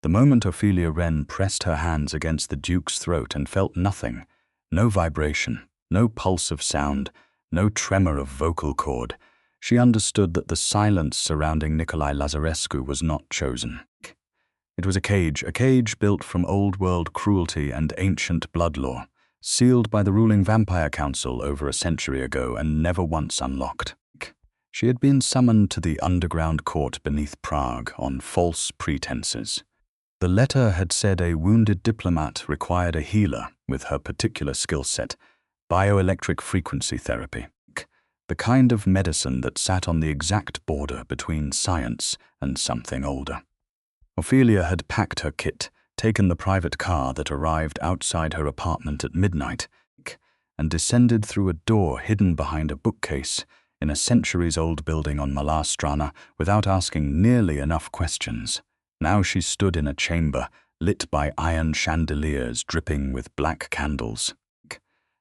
The moment Ophelia Wren pressed her hands against the Duke's throat and felt nothing, no vibration, no pulse of sound, no tremor of vocal cord, she understood that the silence surrounding Nikolai Lazarescu was not chosen. It was a cage built from old-world cruelty and ancient blood law, sealed by the ruling Vampire Council over a century ago and never once unlocked. She had been summoned to the underground court beneath Prague on false pretenses. The letter had said a wounded diplomat required a healer with her particular skill set, bioelectric frequency therapy, the kind of medicine that sat on the exact border between science and something older. Ophelia had packed her kit, taken the private car that arrived outside her apartment at midnight, and descended through a door hidden behind a bookcase in a centuries-old building on Mala Strana without asking nearly enough questions. Now she stood in a chamber lit by iron chandeliers dripping with black candles,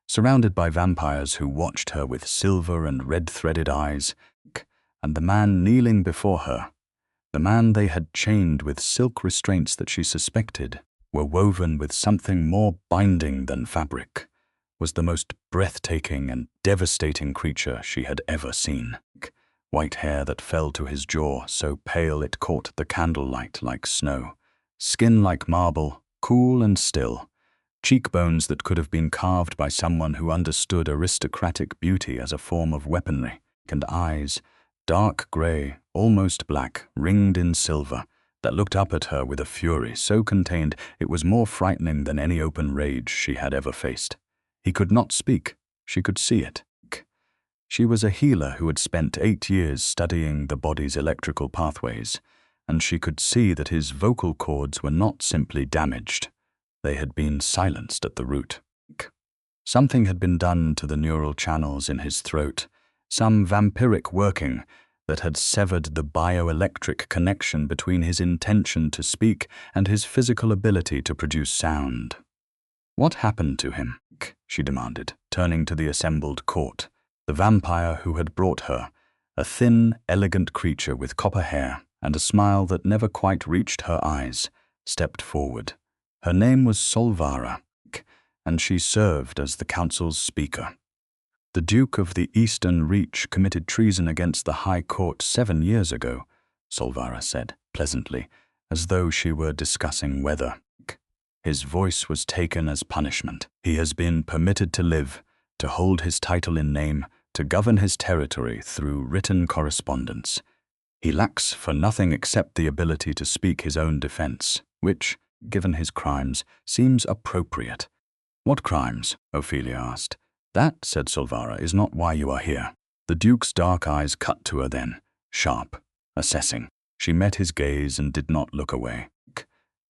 surrounded by vampires who watched her with silver and red-threaded eyes, and the man kneeling before her, the man they had chained with silk restraints that she suspected were woven with something more binding than fabric, was the most breathtaking and devastating creature she had ever seen. White hair that fell to his jaw, so pale it caught the candlelight like snow, skin like marble, cool and still, cheekbones that could have been carved by someone who understood aristocratic beauty as a form of weaponry, and eyes, dark grey, almost black, ringed in silver, that looked up at her with a fury so contained it was more frightening than any open rage she had ever faced. He could not speak, she could see it. She was a healer who had spent 8 years studying the body's electrical pathways, and she could see that his vocal cords were not simply damaged. They had been silenced at the root. Something had been done to the neural channels in his throat, some vampiric working that had severed the bioelectric connection between his intention to speak and his physical ability to produce sound. "What happened to him?" she demanded, turning to the assembled court. The vampire who had brought her, a thin, elegant creature with copper hair and a smile that never quite reached her eyes, stepped forward. Her name was Solvara, and she served as the council's speaker. "The Duke of the Eastern Reach committed treason against the High Court 7 years ago," Solvara said, pleasantly, as though she were discussing weather. His voice was taken as punishment. "He has been permitted to live, to hold his title in name, to govern his territory through written correspondence. He lacks for nothing except the ability to speak his own defense, which, given his crimes, seems appropriate." "What crimes?" Ophelia asked. "That," said Solvara, "is not why you are here." The Duke's dark eyes cut to her then, sharp, assessing. She met his gaze and did not look away.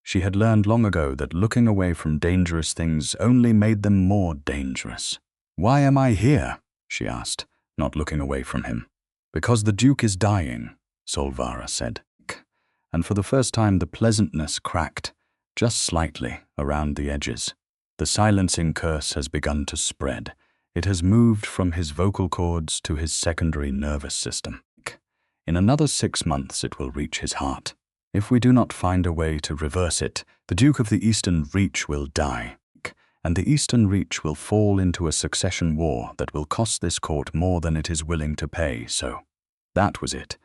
She had learned long ago that looking away from dangerous things only made them more dangerous. "Why am I here?" she asked, not looking away from him. "Because the Duke is dying," Solvara said. And for the first time the pleasantness cracked, just slightly, around the edges. The silencing curse has begun to spread. It has moved from his vocal cords to his secondary nervous system. In another 6 months it will reach his heart. If we do not find a way to reverse it, the Duke of the Eastern Reach will die, and the Eastern Reach will fall into a succession war that will cost this court more than it is willing to pay, so that was it.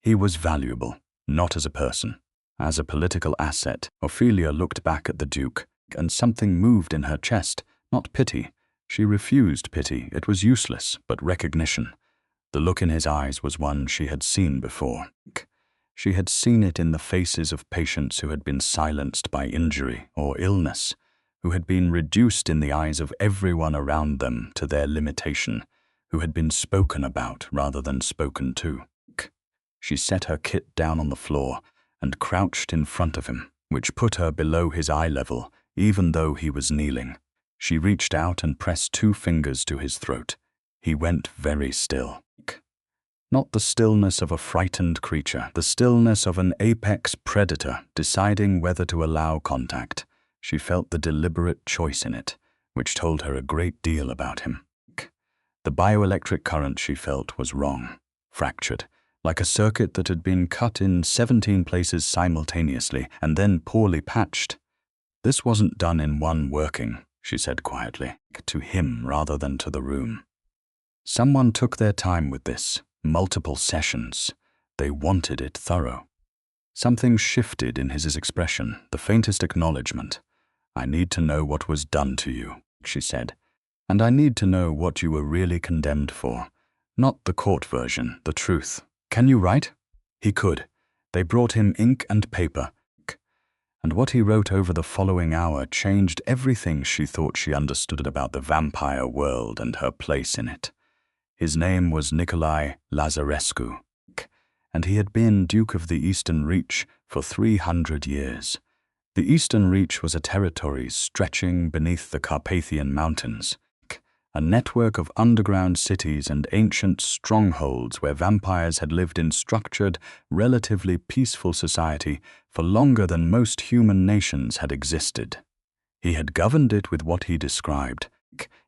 He was valuable, not as a person. As a political asset, Ophelia looked back at the Duke, and something moved in her chest, not pity. She refused pity, it was useless, but recognition. The look in his eyes was one she had seen before. She had seen it in the faces of patients who had been silenced by injury or illness, who had been reduced in the eyes of everyone around them to their limitation, who had been spoken about rather than spoken to. She set her kit down on the floor and crouched in front of him, which put her below his eye level, even though he was kneeling. She reached out and pressed 2 fingers to his throat. He went very still. Not the stillness of a frightened creature, the stillness of an apex predator deciding whether to allow contact. She felt the deliberate choice in it, which told her a great deal about him. The bioelectric current she felt was wrong, fractured, like a circuit that had been cut in 17 places simultaneously and then poorly patched. This wasn't done in one working, she said quietly, to him rather than to the room. Someone took their time with this, multiple sessions. They wanted it thorough. Something shifted in his expression, the faintest acknowledgement. I need to know what was done to you, she said, and I need to know what you were really condemned for. Not the court version, the truth. Can you write? He could. They brought him ink and paper, and what he wrote over the following hour changed everything she thought she understood about the vampire world and her place in it. His name was Nikolai Lazarescu, and he had been Duke of the Eastern Reach for 300 years. The Eastern Reach was a territory stretching beneath the Carpathian Mountains, a network of underground cities and ancient strongholds where vampires had lived in structured, relatively peaceful society for longer than most human nations had existed. He had governed it with what he described,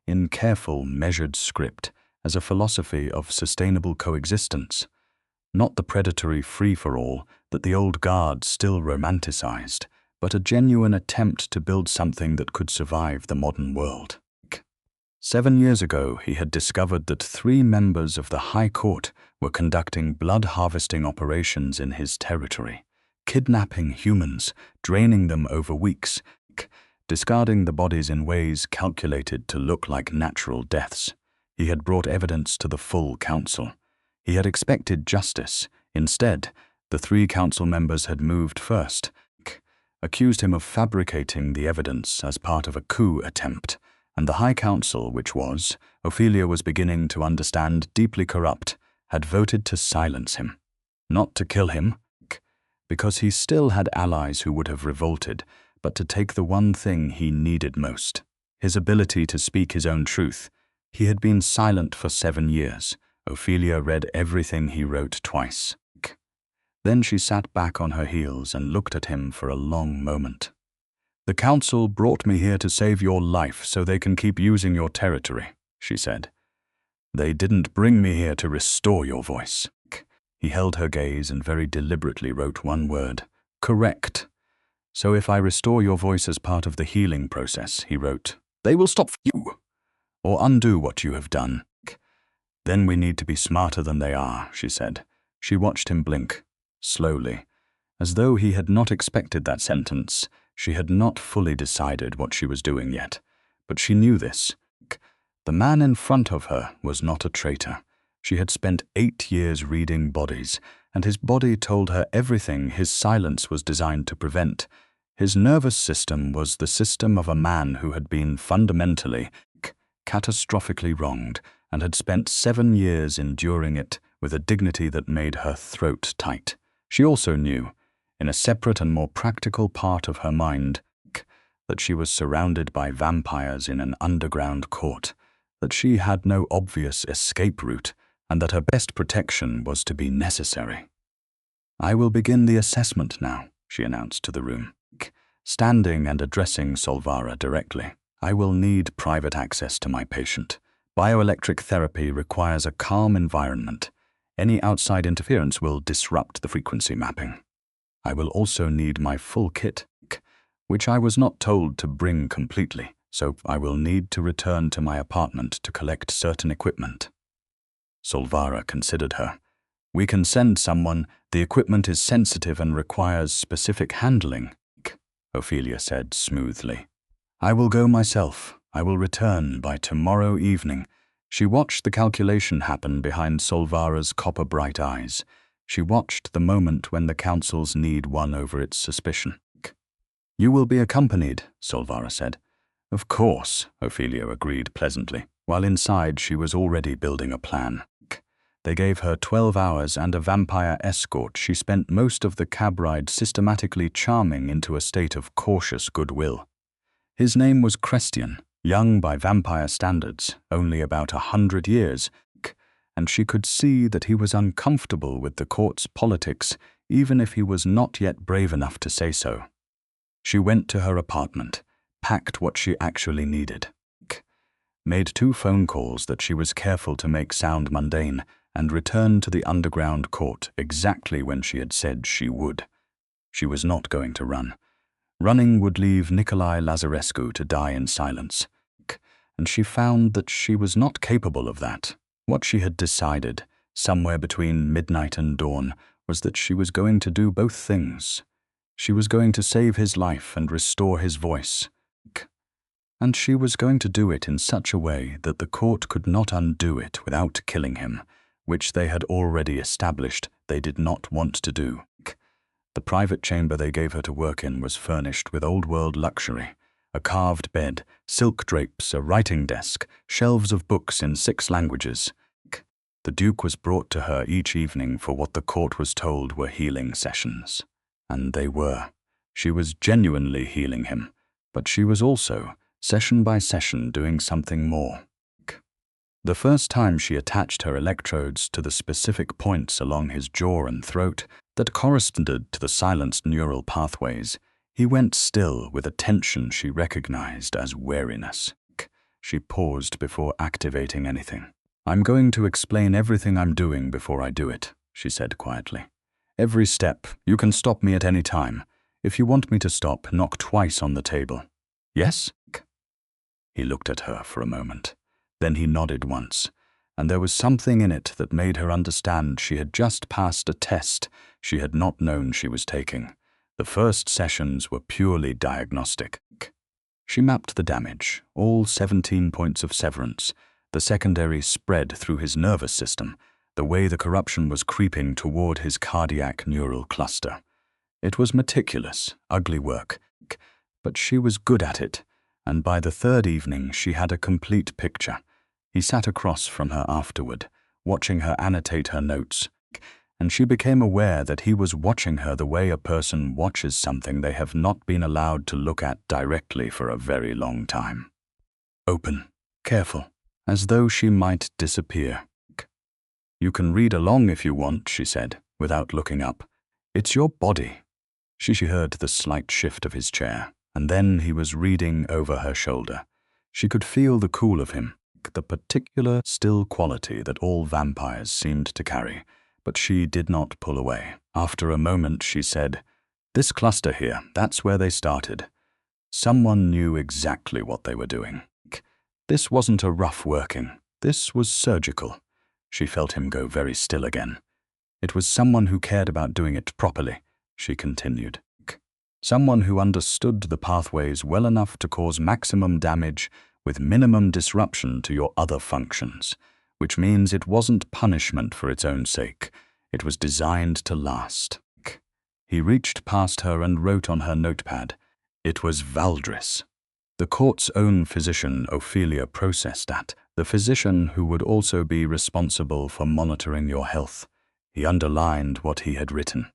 in careful, measured script, as a philosophy of sustainable coexistence, not the predatory free-for-all that the old guard still romanticized, but a genuine attempt to build something that could survive the modern world. 7 years ago, he had discovered that 3 members of the High Court were conducting blood-harvesting operations in his territory, kidnapping humans, draining them over weeks, discarding the bodies in ways calculated to look like natural deaths. He had brought evidence to the full council. He had expected justice. Instead, the 3 council members had moved first, accused him of fabricating the evidence as part of a coup attempt, and the High Council, which was, Ophelia was beginning to understand, deeply corrupt, had voted to silence him. Not to kill him, because he still had allies who would have revolted, but to take the one thing he needed most, his ability to speak his own truth. He had been silent for 7 years. Ophelia read everything he wrote twice. Then she sat back on her heels and looked at him for a long moment. "The council brought me here to save your life so they can keep using your territory," she said. "They didn't bring me here to restore your voice." He held her gaze and very deliberately wrote one word, "Correct. So if I restore your voice as part of the healing process," he wrote, "they will stop you, or undo what you have done. Then we need to be smarter than they are," she said. She watched him blink, slowly, as though he had not expected that sentence. She had not fully decided what she was doing yet, but she knew this. The man in front of her was not a traitor. She had spent 8 years reading bodies, and his body told her everything his silence was designed to prevent. His nervous system was the system of a man who had been fundamentally, catastrophically wronged, and had spent 7 years enduring it with a dignity that made her throat tight. She also knew, in a separate and more practical part of her mind, that she was surrounded by vampires in an underground court, that she had no obvious escape route, and that her best protection was to be necessary. "I will begin the assessment now," she announced to the room, standing and addressing Solvara directly. "I will need private access to my patient. Bioelectric therapy requires a calm environment. Any outside interference will disrupt the frequency mapping. I will also need my full kit, which I was not told to bring completely, so I will need to return to my apartment to collect certain equipment." Solvara considered her. "We can send someone. The equipment is sensitive and requires specific handling," Ophelia said smoothly. "I will go myself. I will return by tomorrow evening." She watched the calculation happen behind Solvara's copper-bright eyes. She watched the moment when the council's need won over its suspicion. "You will be accompanied," Solvara said. "Of course," Ophelia agreed pleasantly, while inside she was already building a plan. They gave her 12 hours and a vampire escort. She spent most of the cab ride systematically charming into a state of cautious goodwill. His name was Christian, young by vampire standards, only about 100 years, and she could see that he was uncomfortable with the court's politics, even if he was not yet brave enough to say so. She went to her apartment, packed what she actually needed, made 2 phone calls that she was careful to make sound mundane, and return to the underground court exactly when she had said she would. She was not going to run. Running would leave Nikolai Lazarescu to die in silence, and she found that she was not capable of that. What she had decided, somewhere between midnight and dawn, was that she was going to do both things. She was going to save his life and restore his voice, and she was going to do it in such a way that the court could not undo it without killing him, which they had already established they did not want to do. The private chamber they gave her to work in was furnished with old-world luxury: a carved bed, silk drapes, a writing desk, shelves of books in 6 languages. The Duke was brought to her each evening for what the court was told were healing sessions. And they were. She was genuinely healing him, but she was also, session by session, doing something more. The first time she attached her electrodes to the specific points along his jaw and throat that corresponded to the silenced neural pathways, he went still with a tension she recognized as wariness. She paused before activating anything. "I'm going to explain everything I'm doing before I do it," she said quietly. "Every step. You can stop me at any time. If you want me to stop, knock twice on the table." "Yes?" He looked at her for a moment. Then he nodded once, and there was something in it that made her understand she had just passed a test she had not known she was taking. The first sessions were purely diagnostic. She mapped the damage, all 17 points of severance, the secondary spread through his nervous system, the way the corruption was creeping toward his cardiac neural cluster. It was meticulous, ugly work, but she was good at it, and by the 3rd evening she had a complete picture. He sat across from her afterward, watching her annotate her notes, and she became aware that he was watching her the way a person watches something they have not been allowed to look at directly for a very long time. Open, careful, as though she might disappear. "You can read along if you want," she said, without looking up. "It's your body." She heard the slight shift of his chair, and then he was reading over her shoulder. She could feel the cool of him, the particular still quality that all vampires seemed to carry, but she did not pull away. After a moment she said, "This cluster here, that's where they started. Someone knew exactly what they were doing. This wasn't a rough working. This was surgical." She felt him go very still again. "It was someone who cared about doing it properly," she continued. "Someone who understood the pathways well enough to cause maximum damage with minimum disruption to your other functions, which means it wasn't punishment for its own sake. It was designed to last." He reached past her and wrote on her notepad. It was Valdris. The court's own physician, Ophelia, processed that, the physician who would also be responsible for monitoring your health. He underlined what he had written.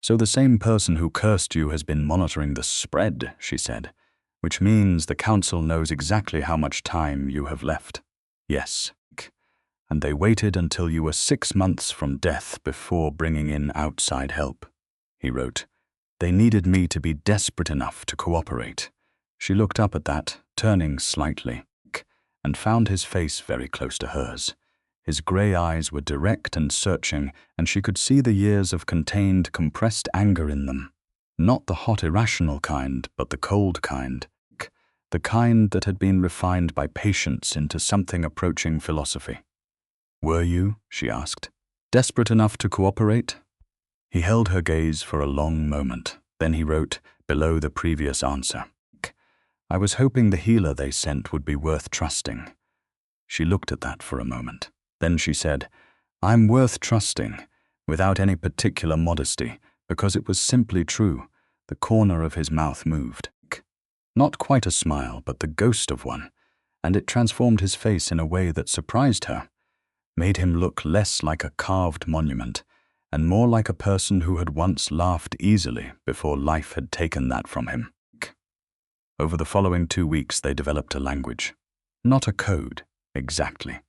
"So the same person who cursed you has been monitoring the spread," she said, "which means the council knows exactly how much time you have left." "Yes." "And they waited until you were 6 months from death before bringing in outside help," he wrote. "They needed me to be desperate enough to cooperate." She looked up at that, turning slightly, and found his face very close to hers. His grey eyes were direct and searching, and she could see the years of contained, compressed anger in them. Not the hot, irrational kind, but the cold kind. The kind that had been refined by patience into something approaching philosophy. "Were you," she asked, "desperate enough to cooperate?" He held her gaze for a long moment. Then he wrote, below the previous answer, "I was hoping the healer they sent would be worth trusting." She looked at that for a moment. Then she said, "I'm worth trusting," without any particular modesty, because it was simply true. The corner of his mouth moved. Not quite a smile, but the ghost of one, and it transformed his face in a way that surprised her, made him look less like a carved monument, and more like a person who had once laughed easily before life had taken that from him. Over the following 2 weeks they developed a language. Not a code, exactly.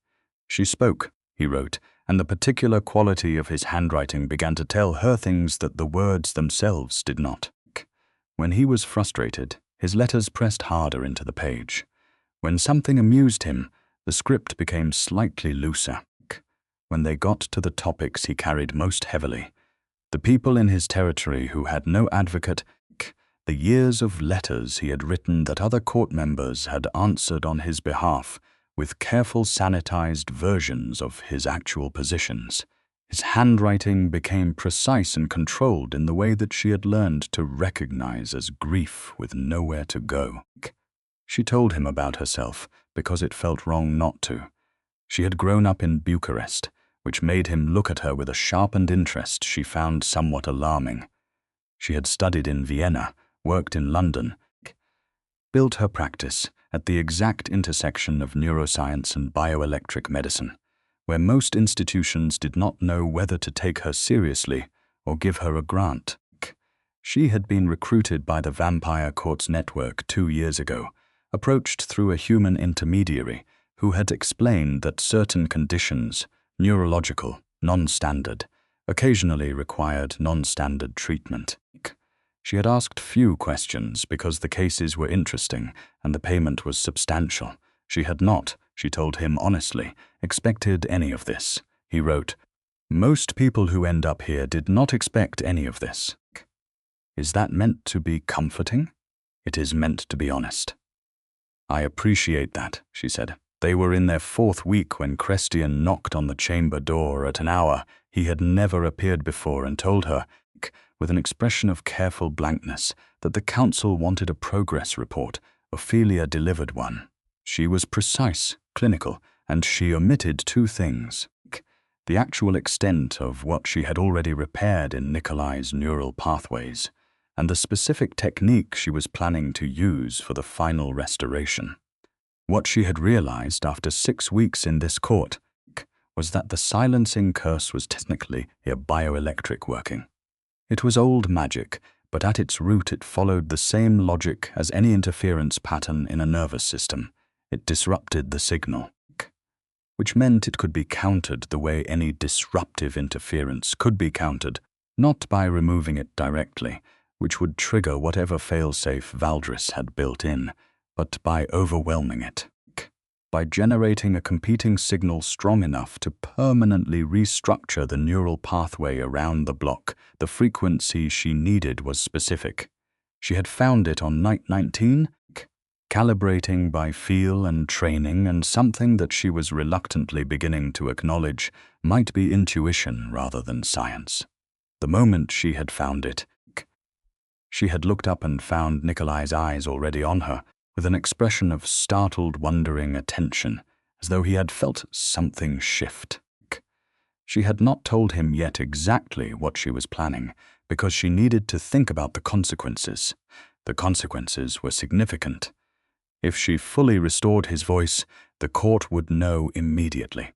She spoke, he wrote, and the particular quality of his handwriting began to tell her things that the words themselves did not. When he was frustrated, his letters pressed harder into the page. When something amused him, the script became slightly looser. when they got to the topics he carried most heavily, the people in his territory who had no advocate, the years of letters he had written that other court members had answered on his behalf with careful sanitized versions of his actual positions. His handwriting became precise and controlled in the way that she had learned to recognize as grief with nowhere to go. She told him about herself because it felt wrong not to. She had grown up in Bucharest, which made him look at her with a sharpened interest she found somewhat alarming. She had studied in Vienna, worked in London, built her practice at the exact intersection of neuroscience and bioelectric medicine, where most institutions did not know whether to take her seriously or give her a grant. She had been recruited by the Vampire Courts Network 2 years ago, approached through a human intermediary who had explained that certain conditions, neurological, non-standard, occasionally required non-standard treatment. She had asked few questions because the cases were interesting and the payment was substantial. She had not, she told him honestly, expected any of this. He wrote, "Most people who end up here did not expect any of this." Is that meant to be comforting? It is meant to be honest. "I appreciate that," she said. They were in their 4th week when Christian knocked on the chamber door at an hour he had never appeared before and told her, with an expression of careful blankness, that the council wanted a progress report. Ophelia delivered one. She was precise, clinical, and she omitted 2 things. The actual extent of what she had already repaired in Nikolai's neural pathways, and the specific technique she was planning to use for the final restoration. What she had realized after 6 weeks in this court was that the silencing curse was technically a bioelectric working. It was old magic, but at its root it followed the same logic as any interference pattern in a nervous system. It disrupted the signal, which meant it could be countered the way any disruptive interference could be countered, not by removing it directly, which would trigger whatever failsafe Valdris had built in, but by overwhelming it, by generating a competing signal strong enough to permanently restructure the neural pathway around the block. The frequency she needed was specific. She had found it on night 19, calibrating by feel and training, and something that she was reluctantly beginning to acknowledge might be intuition rather than science. The moment she had found it, she had looked up and found Nikolai's eyes already on her, with an expression of startled, wondering attention, as though he had felt something shift. She had not told him yet exactly what she was planning, because she needed to think about the consequences. The consequences were significant. If she fully restored his voice, the court would know immediately.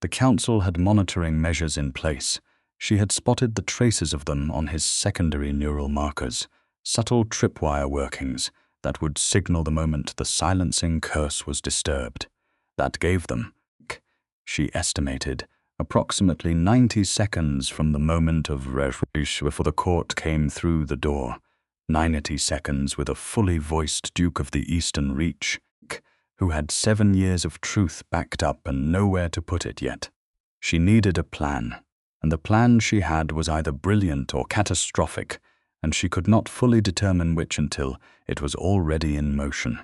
The council had monitoring measures in place. She had spotted the traces of them on his secondary neural markers, subtle tripwire workings that would signal the moment the silencing curse was disturbed. That gave them, she estimated, approximately 90 seconds from the moment of refuge before the court came through the door. 90 seconds with a fully voiced Duke of the Eastern Reach, who had 7 years of truth backed up and nowhere to put it yet. She needed a plan, and the plan she had was either brilliant or catastrophic, and she could not fully determine which until it was already in motion.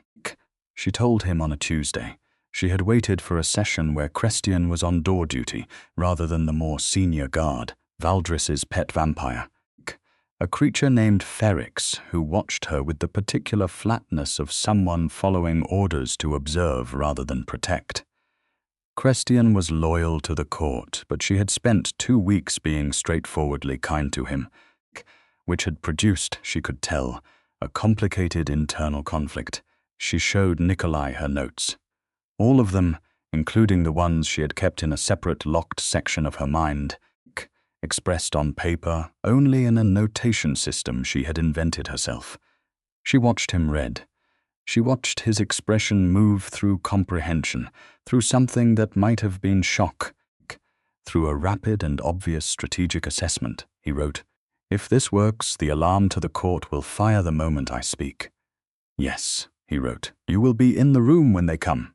She told him on a Tuesday. She had waited for a session where Christian was on door duty rather than the more senior guard, Valdris's pet vampire, a creature named Ferrix, who watched her with the particular flatness of someone following orders to observe rather than protect. Christian was loyal to the court, but she had spent 2 weeks being straightforwardly kind to him, which had produced, she could tell, a complicated internal conflict. She showed Nikolai her notes. All of them, including the ones she had kept in a separate locked section of her mind, expressed on paper only in a notation system she had invented herself. She watched him read. She watched his expression move through comprehension, through something that might have been shock, through a rapid and obvious strategic assessment. He wrote, "If this works, the alarm to the court will fire the moment I speak." "Yes," he wrote. "You will be in the room when they come."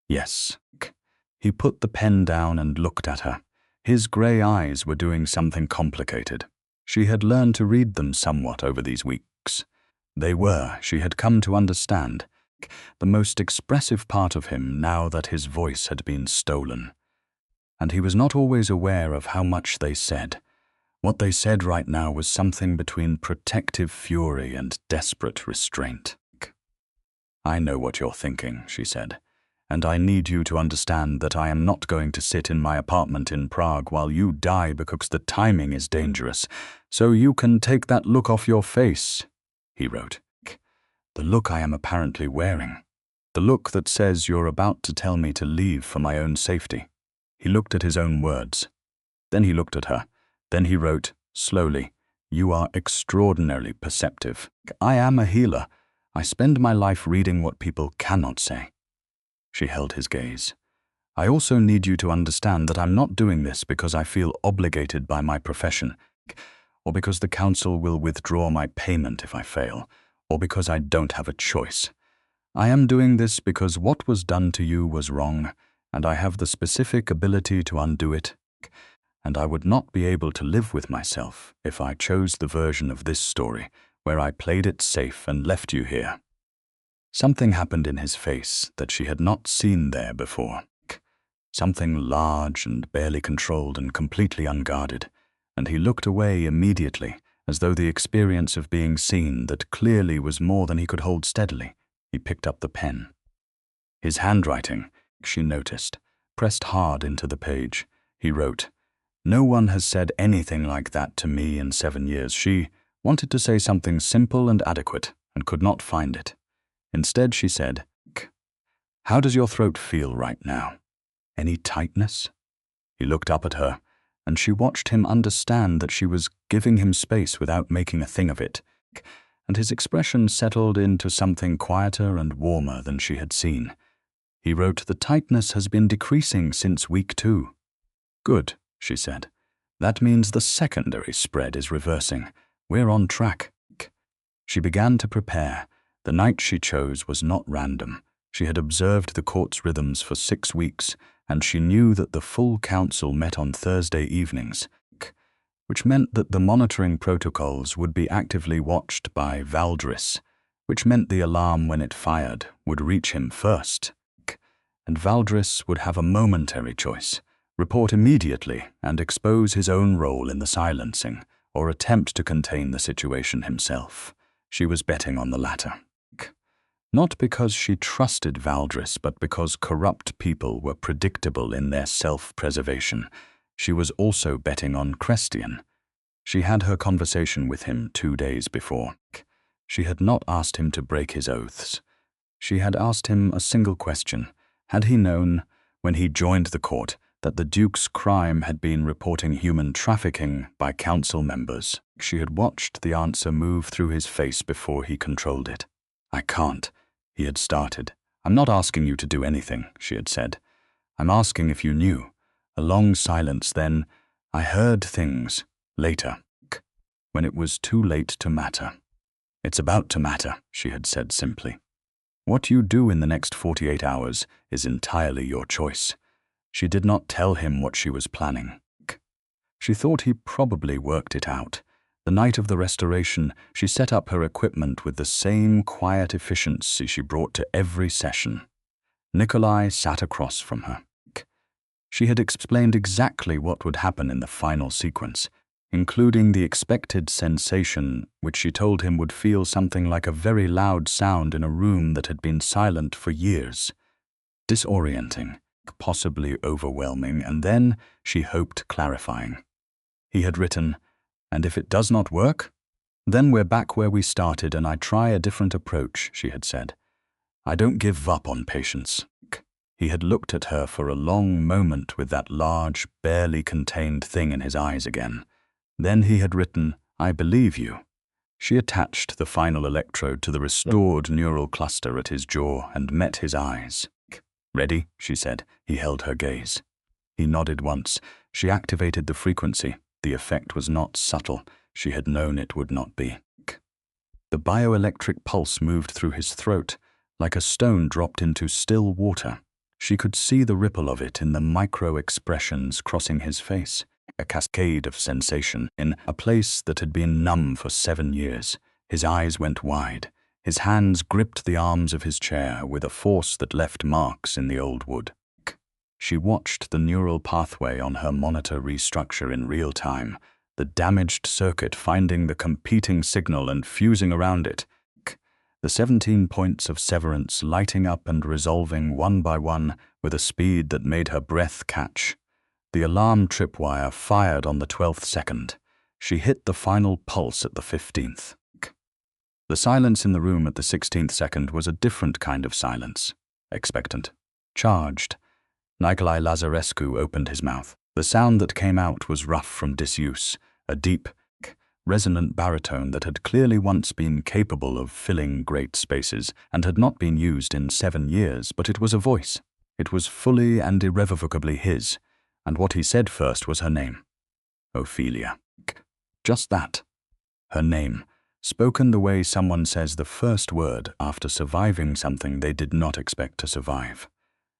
"Yes." He put the pen down and looked at her. His grey eyes were doing something complicated. She had learned to read them somewhat over these weeks. They were, she had come to understand, the most expressive part of him now that his voice had been stolen. And he was not always aware of how much they said. What they said right now was something between protective fury and desperate restraint. "I know what you're thinking," she said, "and I need you to understand that I am not going to sit in my apartment in Prague while you die because the timing is dangerous, so you can take that look off your face," he wrote. "The look I am apparently wearing. The look that says you're about to tell me to leave for my own safety." He looked at his own words. Then he looked at her. Then he wrote, slowly, "You are extraordinarily perceptive. I am a healer. I spend my life reading what people cannot say." She held his gaze. "I also need you to understand that I'm not doing this because I feel obligated by my profession, or because the council will withdraw my payment if I fail, or because I don't have a choice. I am doing this because what was done to you was wrong, and I have the specific ability to undo it, and I would not be able to live with myself if I chose the version of this story where I played it safe and left you here." Something happened in his face that she had not seen there before. Something large and barely controlled and completely unguarded, and he looked away immediately, as though the experience of being seen that clearly was more than he could hold steadily. He picked up the pen. His handwriting, she noticed, pressed hard into the page. He wrote, "No one has said anything like that to me in 7 years. She wanted to say something simple and adequate and could not find it. Instead, she said, 'How does your throat feel right now? Any tightness?'" He looked up at her, and she watched him understand that she was giving him space without making a thing of it, and his expression settled into something quieter and warmer than she had seen. He wrote, "The tightness has been decreasing since week 2. "Good," she said. "That means the secondary spread is reversing. We're on track." She began to prepare. The night she chose was not random. She had observed the court's rhythms for 6 weeks, and she knew that the full council met on Thursday evenings, which meant that the monitoring protocols would be actively watched by Valdris, which meant the alarm when it fired would reach him first, and Valdris would have a momentary choice: report immediately and expose his own role in the silencing, or attempt to contain the situation himself. She was betting on the latter. Not because she trusted Valdris, but because corrupt people were predictable in their self-preservation. She was also betting on Christian. She had her conversation with him 2 days before. She had not asked him to break his oaths. She had asked him a single question. Had he known, when he joined the court, that the Duke's crime had been reporting human trafficking by council members? She had watched the answer move through his face before he controlled it. "I can't," he had started. "I'm not asking you to do anything," she had said. "I'm asking if you knew." A long silence, then, "I heard things. Later. When it was too late to matter." "It's about to matter," she had said simply. "What you do in the next 48 hours is entirely your choice." She did not tell him what she was planning. She thought he probably worked it out. The night of the restoration, she set up her equipment with the same quiet efficiency she brought to every session. Nikolai sat across from her. She had explained exactly what would happen in the final sequence, including the expected sensation, which she told him would feel something like a very loud sound in a room that had been silent for years. Disorienting, possibly overwhelming, and then, she hoped, clarifying. He had written, "And if it does not work? Then we're back where we started and I try a different approach," she had said. "I don't give up on patients." He had looked at her for a long moment with that large, barely contained thing in his eyes again. Then he had written, "I believe you." She attached the final electrode to the restored neural cluster at his jaw and met his eyes. "Ready?" she said. He held her gaze. He nodded once. She activated the frequency. The effect was not subtle. She had known it would not be. The bioelectric pulse moved through his throat, like a stone dropped into still water. She could see the ripple of it in the micro-expressions crossing his face, a cascade of sensation in a place that had been numb for 7 years. His eyes went wide. His hands gripped the arms of his chair with a force that left marks in the old wood. She watched the neural pathway on her monitor restructure in real time, the damaged circuit finding the competing signal and fusing around it, the 17 points of severance lighting up and resolving one by one with a speed that made her breath catch. The alarm tripwire fired on the 12th second. She hit the final pulse at the 15th. The silence in the room at the 16th second was a different kind of silence. Expectant. Charged. Nikolai Lazarescu opened his mouth. The sound that came out was rough from disuse, a deep, resonant baritone that had clearly once been capable of filling great spaces and had not been used in 7 years, but it was a voice. It was fully and irrevocably his, and what he said first was her name. Ophelia. Just that. Her name, spoken the way someone says the first word after surviving something they did not expect to survive.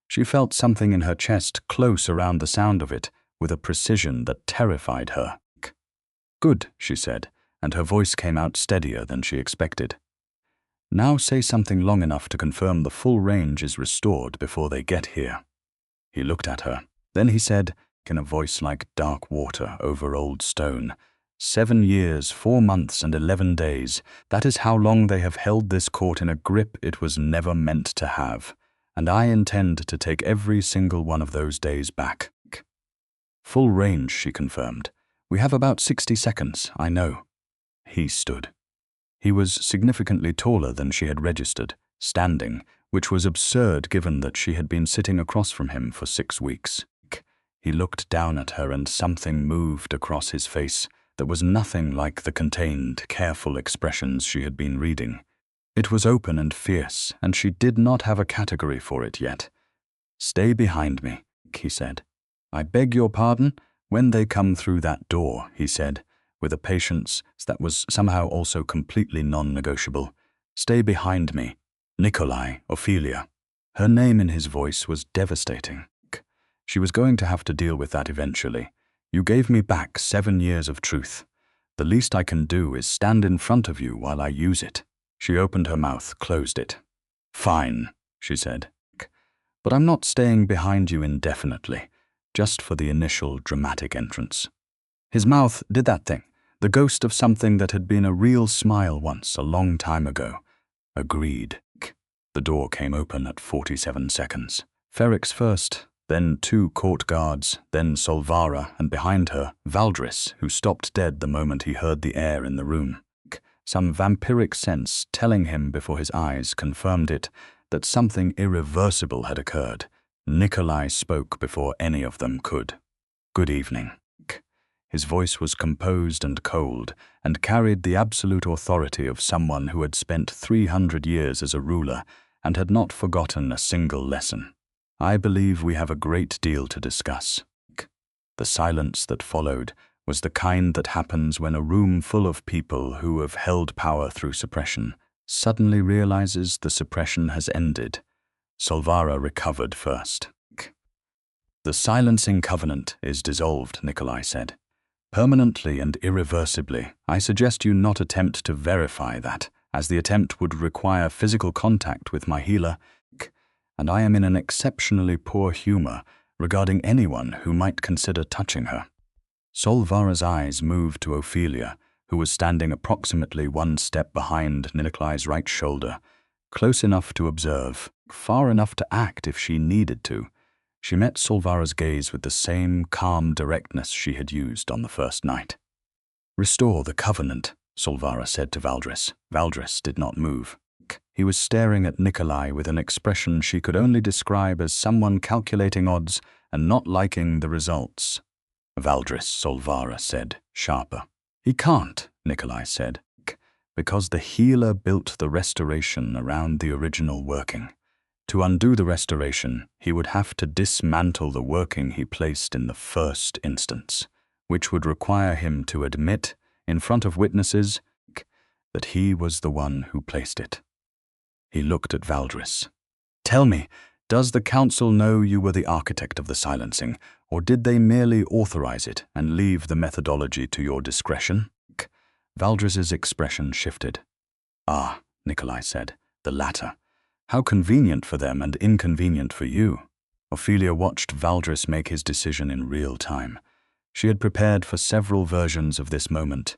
She felt something in her chest close around the sound of it, with a precision that terrified her. Good, she said, and her voice came out steadier than she expected. Now say something long enough to confirm the full range is restored before they get here. He looked at her. Then he said, in a voice like dark water over old stone, 7 years, 4 months, and 11 days. That is how long they have held this court in a grip it was never meant to have, and I intend to take every single one of those days back. Full range, she confirmed. We have about 60 seconds, I know. He stood. He was significantly taller than she had registered, standing, which was absurd given that she had been sitting across from him for 6 weeks. He looked down at her and something moved across his face that was nothing like the contained, careful expressions she had been reading. It was open and fierce, and she did not have a category for it yet. Stay behind me, he said. I beg your pardon? When they come through that door, he said, with a patience that was somehow also completely non-negotiable. Stay behind me. Nikolai, Ophelia. Her name in his voice was devastating. She was going to have to deal with that eventually. You gave me back 7 years of truth. The least I can do is stand in front of you while I use it. She opened her mouth, closed it. Fine, she said. But I'm not staying behind you indefinitely. Just for the initial dramatic entrance. His mouth did that thing, the ghost of something that had been a real smile once, a long time ago. Agreed. The door came open at 47 seconds. Ferrex first, then 2 court guards, then Solvara, and behind her, Valdris, who stopped dead the moment he heard the air in the room. Some vampiric sense telling him before his eyes confirmed it, that something irreversible had occurred. Nikolai spoke before any of them could. Good evening. His voice was composed and cold, and carried the absolute authority of someone who had spent 300 years as a ruler and had not forgotten a single lesson. I believe we have a great deal to discuss. The silence that followed was the kind that happens when a room full of people who have held power through suppression suddenly realizes the suppression has ended. Solvara recovered first. The silencing covenant is dissolved, Nikolai said. Permanently and irreversibly. I suggest you not attempt to verify that, as the attempt would require physical contact with my healer, and I am in an exceptionally poor humor regarding anyone who might consider touching her. Solvara's eyes moved to Ophelia, who was standing approximately 1 step behind Nikolai's right shoulder, close enough to observe, far enough to act if she needed to. She met Solvara's gaze with the same calm directness she had used on the first night. Restore the covenant, Solvara said to Valdris. Valdris did not move. He was staring at Nikolai with an expression she could only describe as someone calculating odds and not liking the results. Valdris, Solvara said, sharper. He can't, Nikolai said, because the healer built the restoration around the original working. To undo the restoration, he would have to dismantle the working he placed in the first instance, which would require him to admit, in front of witnesses, that he was the one who placed it. He looked at Valdris. Tell me, Does the council know you were the architect of the silencing, or did they merely authorize it and leave the methodology to your discretion? Valdres's expression shifted. Ah, Nikolai said, the latter. How convenient for them and inconvenient for you. Ophelia watched Valdres make his decision in real time. She had prepared for several versions of this moment,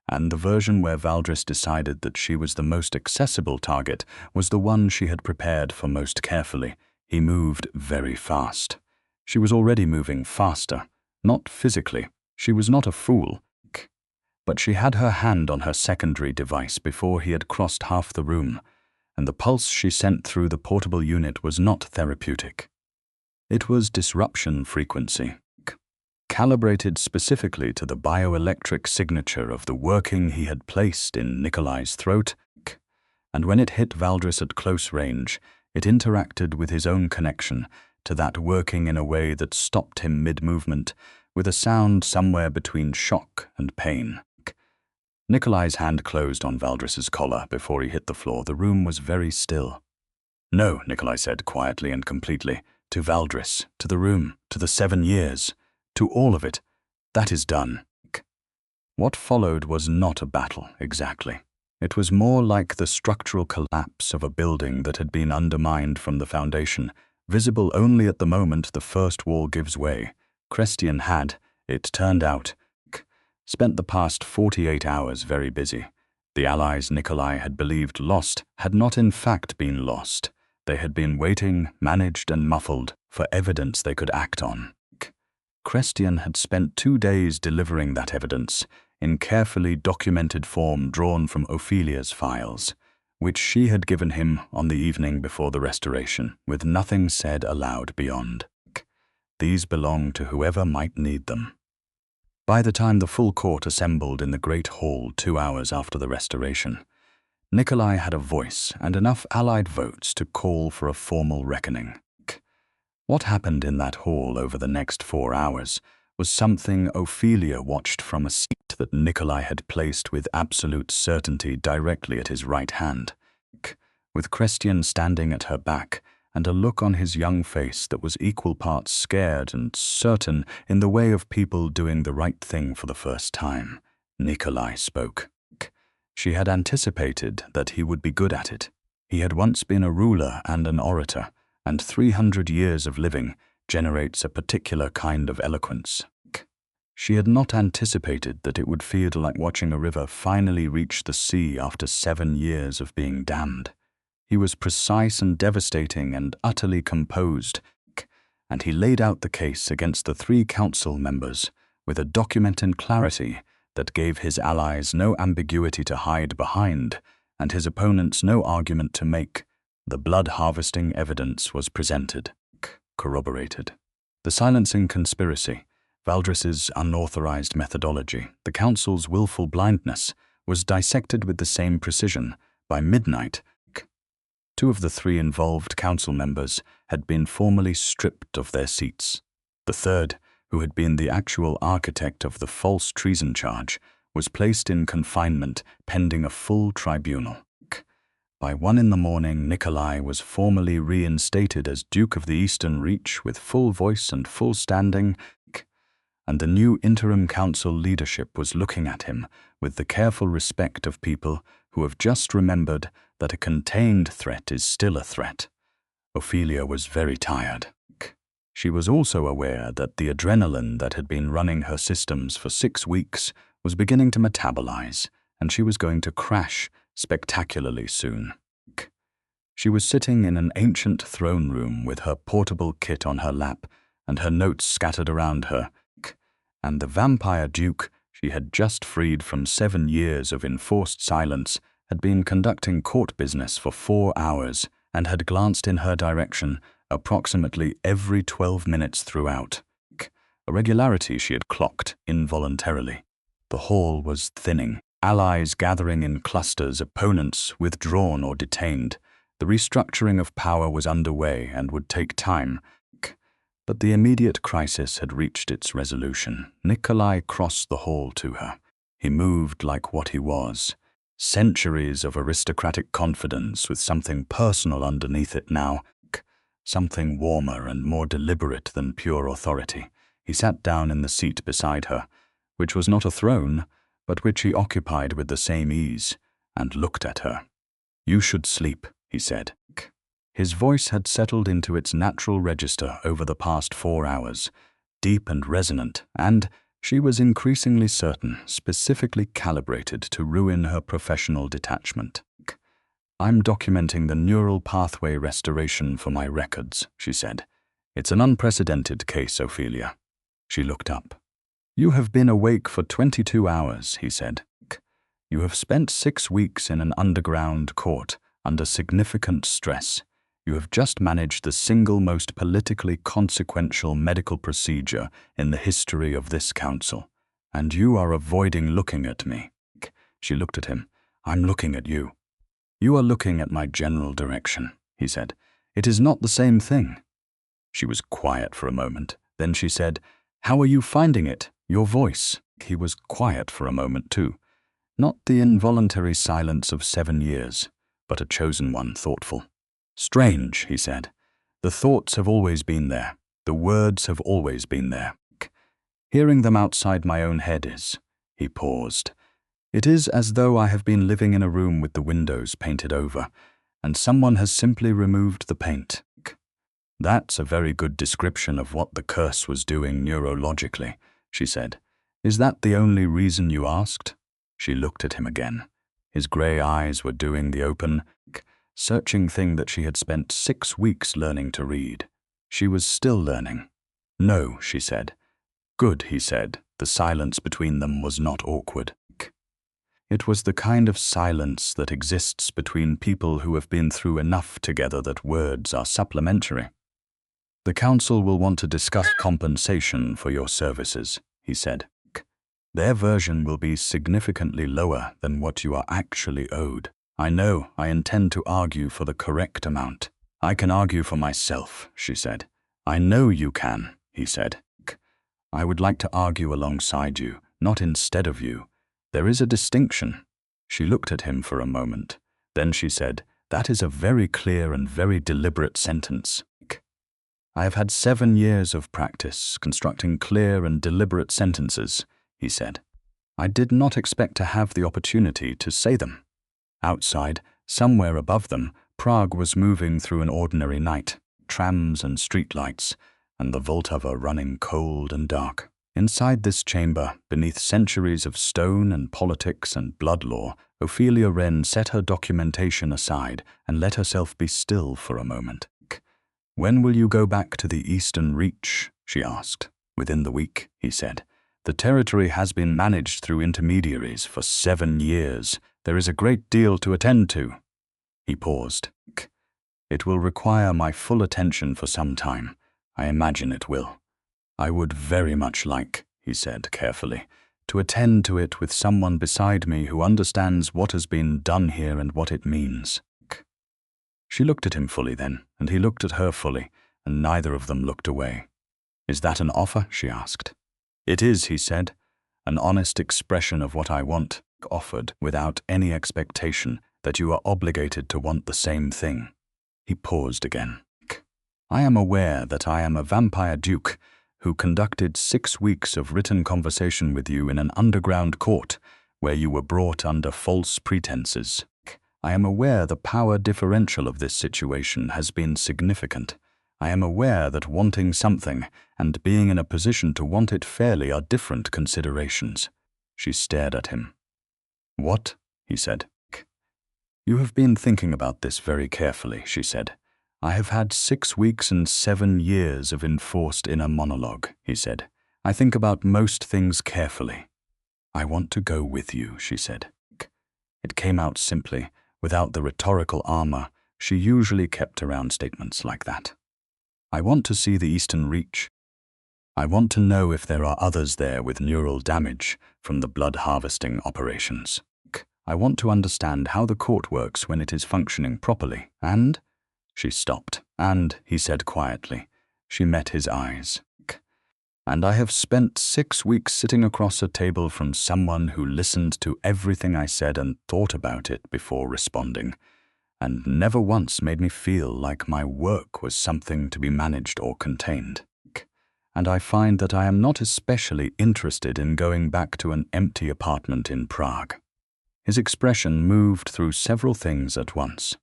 and the version where Valdres decided that she was the most accessible target was the one she had prepared for most carefully. He moved very fast. She was already moving faster, not physically. She was not a fool. But she had her hand on her secondary device before he had crossed half the room, and the pulse she sent through the portable unit was not therapeutic. It was disruption frequency, calibrated specifically to the bioelectric signature of the working he had placed in Nikolai's throat, and when it hit Valdres at close range, it interacted with his own connection to that working in a way that stopped him mid-movement, with a sound somewhere between shock and pain. Nikolai's hand closed on Valdres's collar before he hit the floor. The room was very still. No, Nikolai said quietly and completely, to Valdres, to the room, to the 7 years, to all of it. That is done. What followed was not a battle, exactly. It was more like the structural collapse of a building that had been undermined from the foundation, visible only at the moment the first wall gives way. Christian had, it turned out, spent the past 48 hours very busy. The allies Nikolai had believed lost had not in fact been lost. They had been waiting, managed and muffled, for evidence they could act on. Christian had spent 2 days delivering that evidence, in carefully documented form drawn from Ophelia's files, which she had given him on the evening before the restoration, with nothing said aloud beyond. These belonged to whoever might need them. By the time the full court assembled in the great hall 2 hours after the restoration, Nikolai had a voice and enough allied votes to call for a formal reckoning. What happened in that hall over the next 4 hours was something Ophelia watched from a seat that Nikolai had placed with absolute certainty directly at his right hand, with Christian standing at her back and a look on his young face that was equal parts scared and certain in the way of people doing the right thing for the first time. Nikolai spoke. She had anticipated that he would be good at it. He had once been a ruler and an orator, and 300 years of living generates a particular kind of eloquence. She had not anticipated that it would feel like watching a river finally reach the sea after 7 years of being dammed. He was precise and devastating and utterly composed, and he laid out the case against the 3 council members with a documented clarity that gave his allies no ambiguity to hide behind and his opponents no argument to make. The blood-harvesting evidence was presented, corroborated. The silencing conspiracy, Valdres's unauthorized methodology, the council's willful blindness, was dissected with the same precision. By midnight, 2 of the 3 involved council members had been formally stripped of their seats. The third, who had been the actual architect of the false treason charge, was placed in confinement pending a full tribunal. By 1 in the morning, Nikolai was formally reinstated as Duke of the Eastern Reach with full voice and full standing, and the new interim council leadership was looking at him with the careful respect of people who have just remembered that a contained threat is still a threat. Ophelia was very tired. She was also aware that the adrenaline that had been running her systems for 6 weeks was beginning to metabolize, and she was going to crash spectacularly soon. She was sitting in an ancient throne room with her portable kit on her lap and her notes scattered around her, and the vampire duke she had just freed from 7 years of enforced silence had been conducting court business for 4 hours and had glanced in her direction approximately every 12 minutes throughout, a regularity she had clocked involuntarily. The hall was thinning, allies gathering in clusters, opponents withdrawn or detained. The restructuring of power was underway and would take time, but the immediate crisis had reached its resolution. Nikolai crossed the hall to her. He moved like what he was. Centuries of aristocratic confidence with something personal underneath it now. something warmer and more deliberate than pure authority. He sat down in the seat beside her, which was not a throne, but which he occupied with the same ease, and looked at her. "You should sleep," he said. His voice had settled into its natural register over the past 4 hours, deep and resonant, and, she was increasingly certain, specifically calibrated to ruin her professional detachment. "I'm documenting the neural pathway restoration for my records," she said. "It's an unprecedented case, Ophelia." She looked up. "You have been awake for 22 hours, he said. "You have spent 6 weeks in an underground court under significant stress. You have just managed the single most politically consequential medical procedure in the history of this council. And you are avoiding looking at me." She looked at him. "I'm looking at you." "You are looking at my general direction," he said. "It is not the same thing." She was quiet for a moment. Then she said, "How are you finding it? Your voice?" He was quiet for a moment too. Not the involuntary silence of 7 years, but a chosen one, thoughtful. "Strange," he said. "The thoughts have always been there. The words have always been there. Hearing them outside my own head is..." He paused. "It is as though I have been living in a room with the windows painted over, and someone has simply removed the paint." "That's a very good description of what the curse was doing neurologically," she said. "Is that the only reason you asked?" She looked at him again. His grey eyes were doing the open, searching thing that she had spent 6 weeks learning to read. She was still learning. "No," she said. "Good," he said. The silence between them was not awkward. It was the kind of silence that exists between people who have been through enough together that words are supplementary. "The council will want to discuss compensation for your services," he said. "Their version will be significantly lower than what you are actually owed. I know, I intend to argue for the correct amount." "I can argue for myself," she said. "I know you can," he said. "I would like to argue alongside you, not instead of you. There is a distinction." She looked at him for a moment. Then she said, "That is a very clear and very deliberate sentence." "I have had 7 years of practice constructing clear and deliberate sentences," he said. "I did not expect to have the opportunity to say them." Outside, somewhere above them, Prague was moving through an ordinary night, trams and streetlights, and the Vltava running cold and dark. Inside this chamber, beneath centuries of stone and politics and blood law, Ophelia Wren set her documentation aside and let herself be still for a moment. "When will you go back to the Eastern Reach?" she asked. "Within the week," he said. "The territory has been managed through intermediaries for 7 years. There is a great deal to attend to." He paused. "It will require my full attention for some time. I imagine it will. I would very much like," he said carefully, "to attend to it with someone beside me who understands what has been done here and what it means." She looked at him fully then, and he looked at her fully, and neither of them looked away. "Is that an offer?" she asked. "It is," he said. "An honest expression of what I want, offered without any expectation that you are obligated to want the same thing." He paused again. "I am aware that I am a vampire duke who conducted 6 weeks of written conversation with you in an underground court where you were brought under false pretenses. I am aware the power differential of this situation has been significant. I am aware that wanting something and being in a position to want it fairly are different considerations." She stared at him. "What?" he said. "You have been thinking about this very carefully," she said. "I have had 6 weeks and 7 years of enforced inner monologue," he said. "I think about most things carefully." "I want to go with you," she said. It came out simply, without the rhetorical armor she usually kept around statements like that. "I want to see the Eastern Reach. I want to know if there are others there with neural damage from the blood harvesting operations. I want to understand how the court works when it is functioning properly, and..." She stopped, and, he said quietly, she met his eyes. "And I have spent 6 weeks sitting across a table from someone who listened to everything I said and thought about it before responding. and never once made me feel like my work was something to be managed or contained. And I find that I am not especially interested in going back to an empty apartment in Prague. His expression moved through several things at once.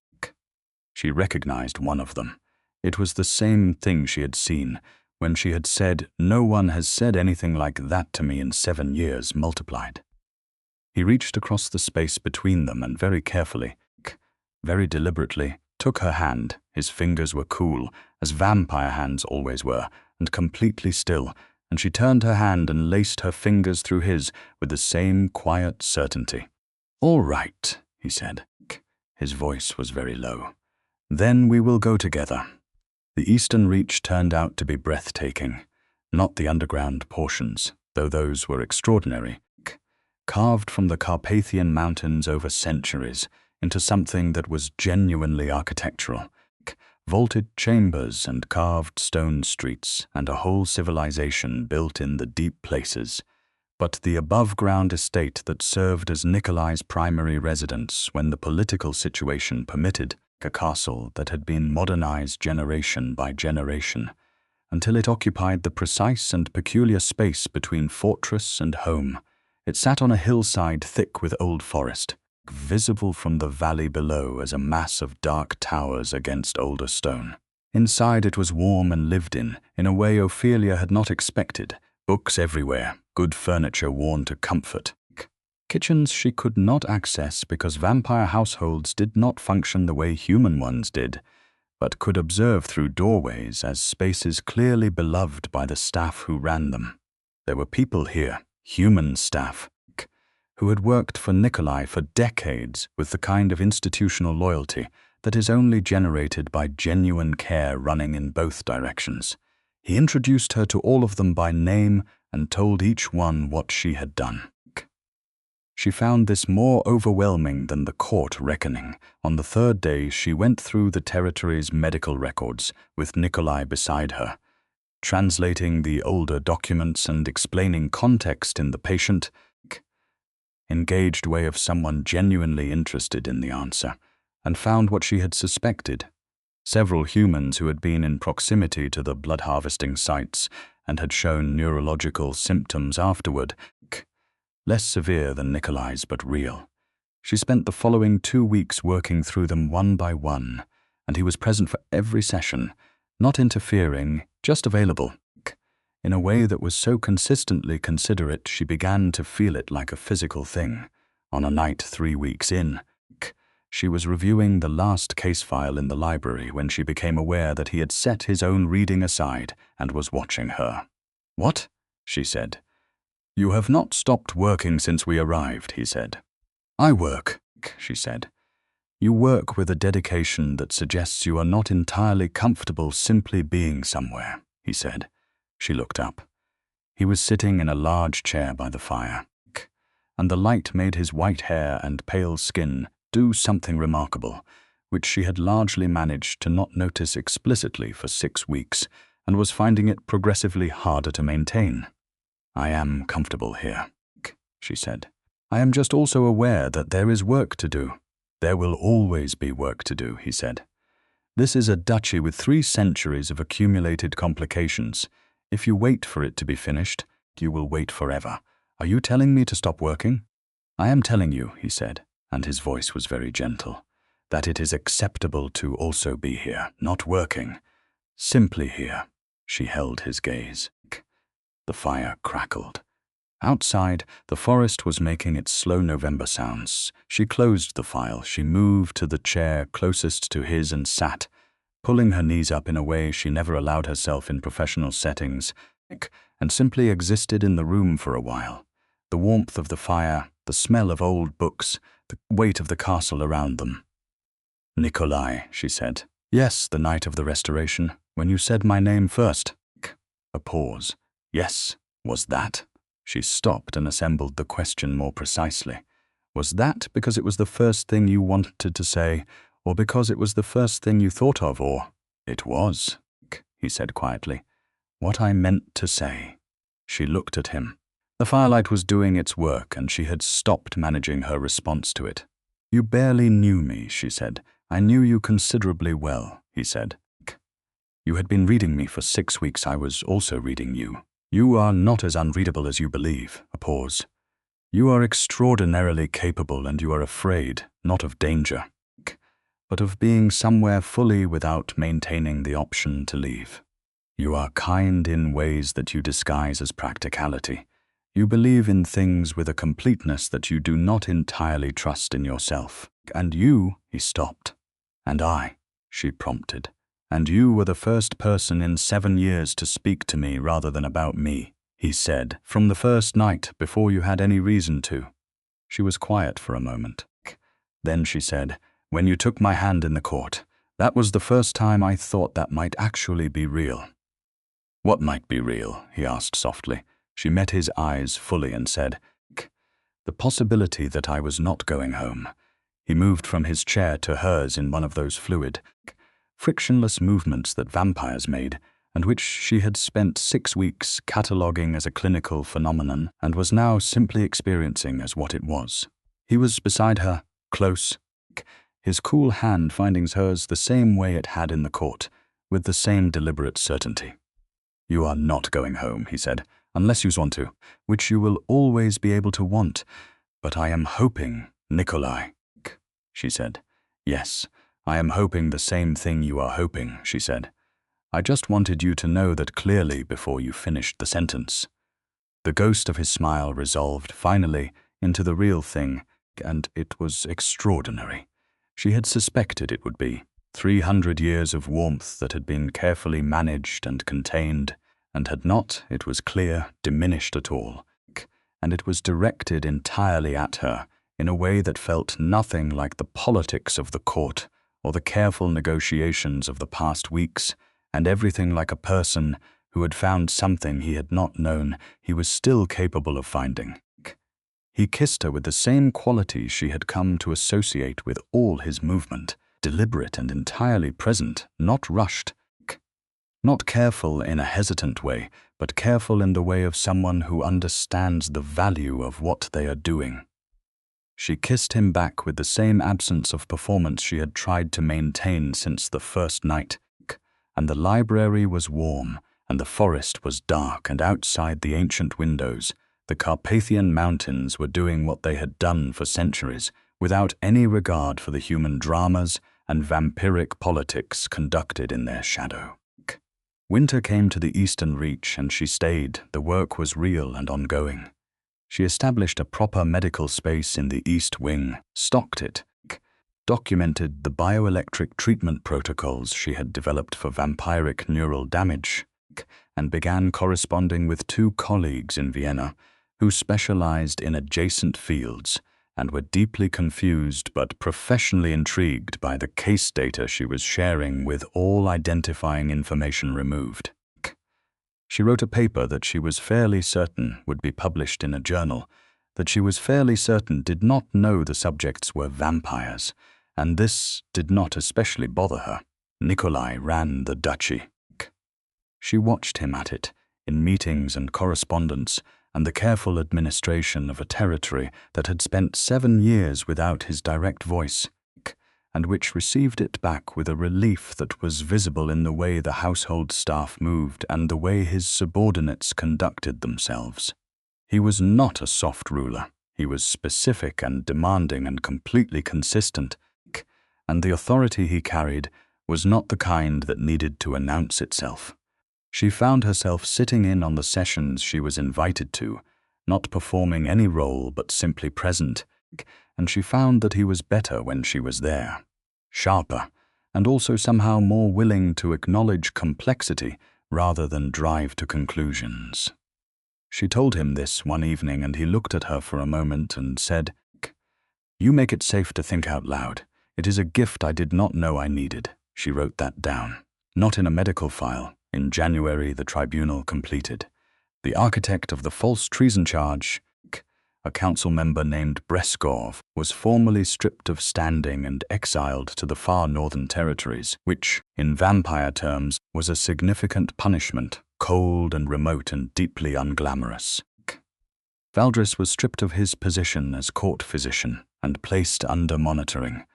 She recognized one of them. It was the same thing she had seen when she had said, "No one has said anything like that to me in 7 years multiplied." He reached across the space between them and very carefully, very deliberately, took her hand. His fingers were cool, as vampire hands always were, and completely still, and she turned her hand and laced her fingers through his with the same quiet certainty. "All right," he said. His voice was very low. "Then we will go together." The eastern reach turned out to be breathtaking, not the underground portions, though those were extraordinary, carved from the Carpathian Mountains over centuries into something that was genuinely architectural. Vaulted chambers and carved stone streets, and a whole civilization built in the deep places. But the above-ground estate that served as Nikolai's primary residence when the political situation permitted, a castle that had been modernized generation by generation, until it occupied the precise and peculiar space between fortress and home. It sat on a hillside thick with old forest, visible from the valley below as a mass of dark towers against older stone. Inside it was warm and lived in a way Ophelia had not expected. Books everywhere, good furniture worn to comfort. Kitchens she could not access because vampire households did not function the way human ones did, but could observe through doorways as spaces clearly beloved by the staff who ran them. There were people here, human staff, who had worked for Nikolai for decades with the kind of institutional loyalty that is only generated by genuine care running in both directions. He introduced her to all of them by name and told each one what she had done. She found this more overwhelming than the court reckoning. On the third day, she went through the territory's medical records with Nikolai beside her, translating the older documents and explaining context in the patient, engaged way of someone genuinely interested in the answer, and found what she had suspected. Several humans who had been in proximity to the blood-harvesting sites and had shown neurological symptoms afterward, less severe than Nikolai's but real. She spent the following 2 weeks working through them one by one, and he was present for every session, not interfering, just available. In a way that was so consistently considerate she began to feel it like a physical thing. On a night 3 weeks in, she was reviewing the last case file in the library when she became aware that he had set his own reading aside and was watching her. "What?" she said. "You have not stopped working since we arrived," he said. "I work," she said. "You work with a dedication that suggests you are not entirely comfortable simply being somewhere," he said. She looked up. He was sitting in a large chair by the fire, and the light made his white hair and pale skin do something remarkable, which she had largely managed to not notice explicitly for 6 weeks, and was finding it progressively harder to maintain. "I am comfortable here," she said. "I am just also aware that there is work to do." "There will always be work to do," he said. "This is a duchy with 3 centuries of accumulated complications. If you wait for it to be finished, you will wait forever. Are you telling me to stop working?" "I am telling you," he said, and his voice was very gentle, "that it is acceptable to also be here, not working. Simply here." She held his gaze. The fire crackled. Outside, the forest was making its slow November sounds. She closed the file. She moved to the chair closest to his and sat, pulling her knees up in a way she never allowed herself in professional settings, and simply existed in the room for a while. The warmth of the fire, the smell of old books, the weight of the castle around them. "Nikolai," she said. "Yes, the night of the restoration, when you said my name first." A pause. "Yes, was that?" She stopped and assembled the question more precisely. "Was that because it was the first thing you wanted to say, or because it was the first thing you thought of, or—" "It was," he said quietly. "What I meant to say." She looked at him. The firelight was doing its work, and she had stopped managing her response to it. "You barely knew me," she said. I knew you considerably well, he said. You had been reading me for 6 weeks. I was also reading you. You are not as unreadable as you believe. A pause. You are extraordinarily capable, and you are afraid, not of danger, but of being somewhere fully without maintaining the option to leave. You are kind in ways that you disguise as practicality. You believe in things with a completeness that you do not entirely trust in yourself. And you, he stopped. And I, she prompted. And you were the first person in 7 years to speak to me rather than about me, he said, from the first night before you had any reason to. She was quiet for a moment. Then she said, when you took my hand in the court, that was the first time I thought that might actually be real. What might be real? He asked softly. She met his eyes fully and said, the possibility that I was not going home. He moved from his chair to hers in one of those fluid, frictionless movements that vampires made, and which she had spent 6 weeks cataloguing as a clinical phenomenon and was now simply experiencing as what it was. He was beside her, close, his cool hand finding hers the same way it had in the court, with the same deliberate certainty. You are not going home, he said, unless you want to, which you will always be able to want. But I am hoping, Nikolai, she said. Yes, I am hoping the same thing you are hoping, she said. I just wanted you to know that clearly before you finished the sentence. The ghost of his smile resolved finally into the real thing, and it was extraordinary. She had suspected it would be. 300 years of warmth that had been carefully managed and contained, and had not, it was clear, diminished at all, and it was directed entirely at her in a way that felt nothing like the politics of the court or the careful negotiations of the past weeks, and everything like a person who had found something he had not known he was still capable of finding. He kissed her with the same qualities she had come to associate with all his movement, deliberate and entirely present, not rushed. Not careful in a hesitant way, but careful in the way of someone who understands the value of what they are doing. She kissed him back with the same absence of performance she had tried to maintain since the first night, and the library was warm, and the forest was dark, and outside the ancient windows, the Carpathian mountains were doing what they had done for centuries, without any regard for the human dramas and vampiric politics conducted in their shadow. Winter came to the eastern reach, and she stayed. The work was real and ongoing. She established a proper medical space in the East Wing, stocked it, documented the bioelectric treatment protocols she had developed for vampiric neural damage, and began corresponding with 2 colleagues in Vienna who specialized in adjacent fields and were deeply confused but professionally intrigued by the case data she was sharing with all identifying information removed. She wrote a paper that she was fairly certain would be published in a journal, that she was fairly certain did not know the subjects were vampires, and this did not especially bother her. Nikolai ran the duchy. She watched him at it, in meetings and correspondence, and the careful administration of a territory that had spent 7 years without his direct voice, and which received it back with a relief that was visible in the way the household staff moved and the way his subordinates conducted themselves. He was not a soft ruler. He was specific and demanding and completely consistent, and the authority he carried was not the kind that needed to announce itself. She found herself sitting in on the sessions she was invited to, not performing any role but simply present, and she found that he was better when she was there, sharper, and also somehow more willing to acknowledge complexity rather than drive to conclusions. She told him this one evening, and he looked at her for a moment and said, "You make it safe to think out loud. It is a gift I did not know I needed." She wrote that down, not in a medical file. In January, the tribunal completed. The architect of the false treason charge, a council member named Breskov, was formally stripped of standing and exiled to the far northern territories, which, in vampire terms, was a significant punishment, cold and remote and deeply unglamorous. Valdris was stripped of his position as court physician and placed under monitoring.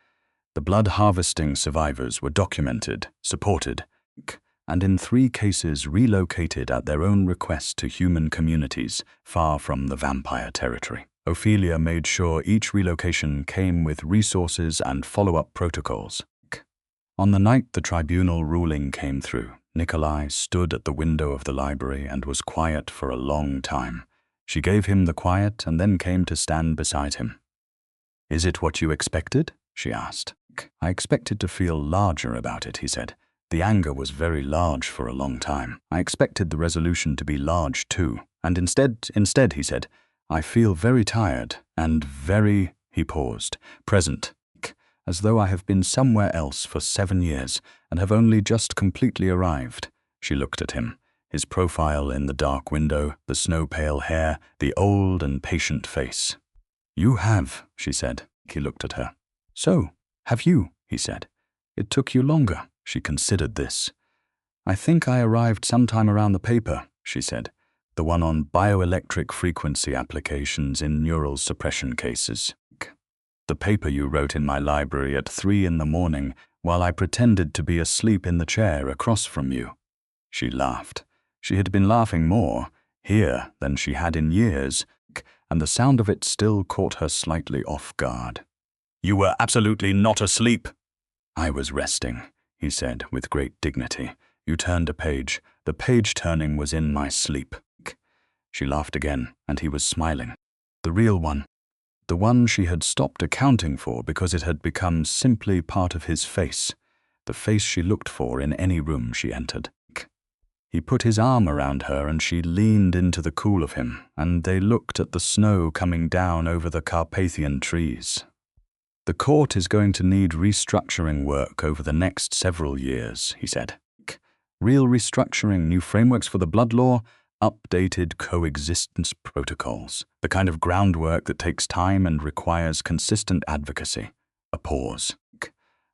The blood harvesting survivors were documented, supported, and in 3 cases relocated at their own request to human communities far from the vampire territory. Ophelia made sure each relocation came with resources and follow-up protocols. On the night the tribunal ruling came through, Nikolai stood at the window of the library and was quiet for a long time. She gave him the quiet and then came to stand beside him. "Is it what you expected?" she asked. "I expected to feel larger about it," he said. "The anger was very large for a long time. I expected the resolution to be large too. And instead, he said, I feel very tired and very," he paused, "present, as though I have been somewhere else for 7 years and have only just completely arrived." She looked at him, his profile in the dark window, the snow-pale hair, the old and patient face. "You have," she said. He looked at her. "So, have you?" he said. "It took you longer." She considered this. "I think I arrived sometime around the paper," she said. "The one on bioelectric frequency applications in neural suppression cases. The paper you wrote in my library at 3 in the morning while I pretended to be asleep in the chair across from you." She laughed. She had been laughing more here than she had in years, and the sound of it still caught her slightly off guard. "You were absolutely not asleep." "I was resting," he said with great dignity. "You turned a page. The page turning was in my sleep." She laughed again, and he was smiling. The real one. The one she had stopped accounting for because it had become simply part of his face, the face she looked for in any room she entered. He put his arm around her and she leaned into the cool of him, and they looked at the snow coming down over the Carpathian trees. "The court is going to need restructuring work over the next several years," he said. "Real restructuring, new frameworks for the blood law, updated coexistence protocols, the kind of groundwork that takes time and requires consistent advocacy." A pause.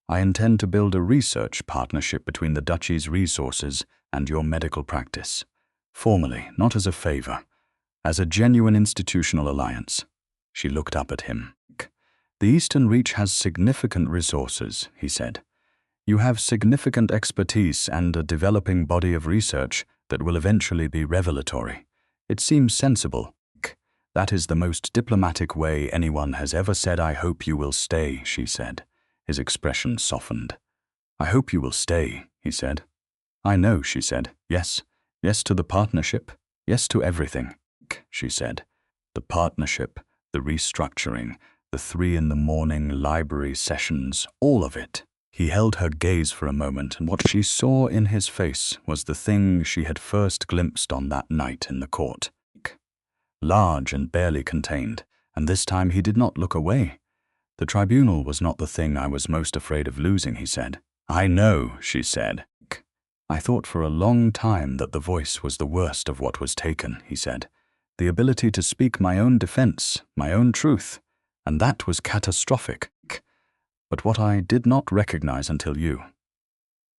"I intend to build a research partnership between the Duchy's resources and your medical practice. Formally, not as a favor, as a genuine institutional alliance." She looked up at him. "The Eastern Reach has significant resources," he said. "You have significant expertise and a developing body of research that will eventually be revelatory. It seems sensible. That is the most diplomatic way anyone has ever said, 'I hope you will stay,'" she said. His expression softened. "I hope you will stay," he said. "I know," she said. "Yes. Yes to the partnership. Yes to everything," she said. "The partnership, the restructuring, the 3 in the morning library sessions, all of it." He held her gaze for a moment, and what she saw in his face was the thing she had first glimpsed on that night in the court. Large and barely contained, and this time he did not look away. "The tribunal was not the thing I was most afraid of losing," he said. "I know," she said. "I thought for a long time that the voice was the worst of what was taken," he said. "The ability to speak my own defense, my own truth, and that was catastrophic. But what I did not recognize until you."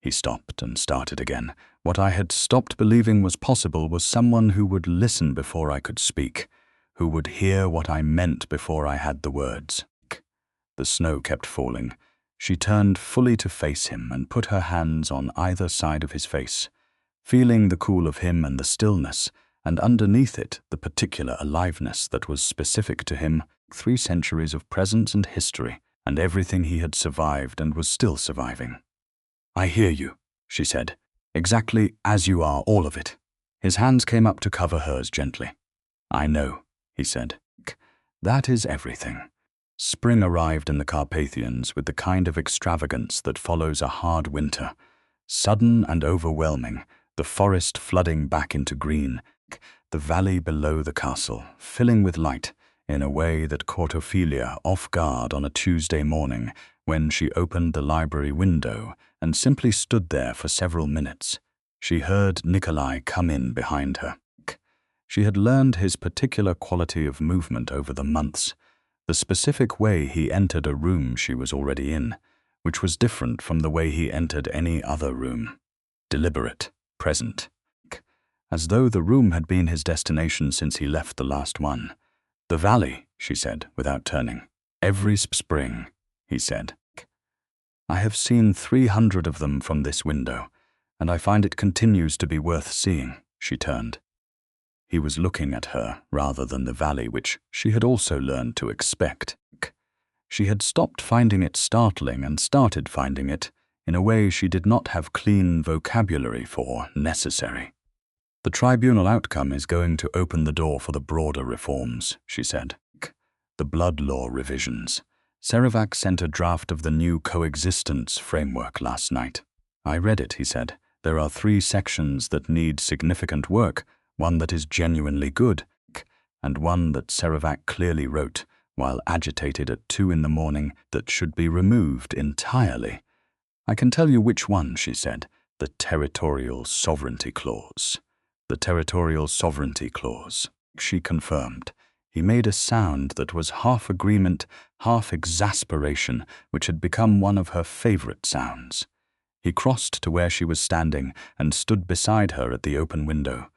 He stopped and started again. "What I had stopped believing was possible was someone who would listen before I could speak, who would hear what I meant before I had the words." The snow kept falling. She turned fully to face him and put her hands on either side of his face, feeling the cool of him and the stillness, and underneath it the particular aliveness that was specific to him, 3 centuries of presence and history, and everything he had survived and was still surviving. "I hear you," she said. "Exactly as you are, all of it." His hands came up to cover hers gently. "I know," he said. "That is everything." Spring arrived in the Carpathians with the kind of extravagance that follows a hard winter. Sudden and overwhelming, the forest flooding back into green, the valley below the castle filling with light, in a way that caught Ophelia off guard on a Tuesday morning when she opened the library window and simply stood there for several minutes. She heard Nikolai come in behind her. She had learned his particular quality of movement over the months, the specific way he entered a room she was already in, which was different from the way he entered any other room. Deliberate, present, as though the room had been his destination since he left the last one. "The valley," she said, without turning. "Every spring," he said. I have seen 300 of them from this window, and I find it continues to be worth seeing." She turned. He was looking at her rather than the valley, which she had also learned to expect. She had stopped finding it startling and started finding it, in a way she did not have clean vocabulary for, necessary. "The tribunal outcome is going to open the door for the broader reforms," she said. "The blood law revisions. Serovac sent a draft of the new coexistence framework last night. I read it," he said. "There are 3 sections that need significant work, one that is genuinely good, and one that Serovac clearly wrote, while agitated at 2 in the morning, that should be removed entirely. I can tell you which one," she said. "The territorial sovereignty clause." "The territorial sovereignty clause," she confirmed. He made a sound that was half agreement, half exasperation, which had become one of her favorite sounds. He crossed to where she was standing and stood beside her at the open window,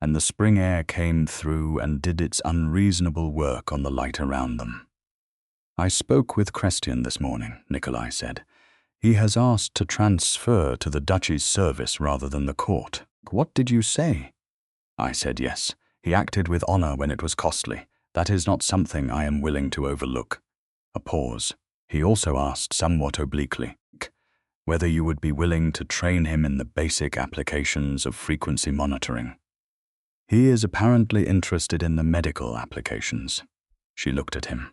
and the spring air came through and did its unreasonable work on the light around them. "I spoke with Christian this morning," Nikolai said. "He has asked to transfer to the duchy's service rather than the court." "What did you say?" "I said yes. He acted with honor when it was costly. That is not something I am willing to overlook." A pause. He also asked somewhat obliquely, "Whether you would be willing to train him in the basic applications of frequency monitoring." "He is apparently interested in the medical applications." She looked at him.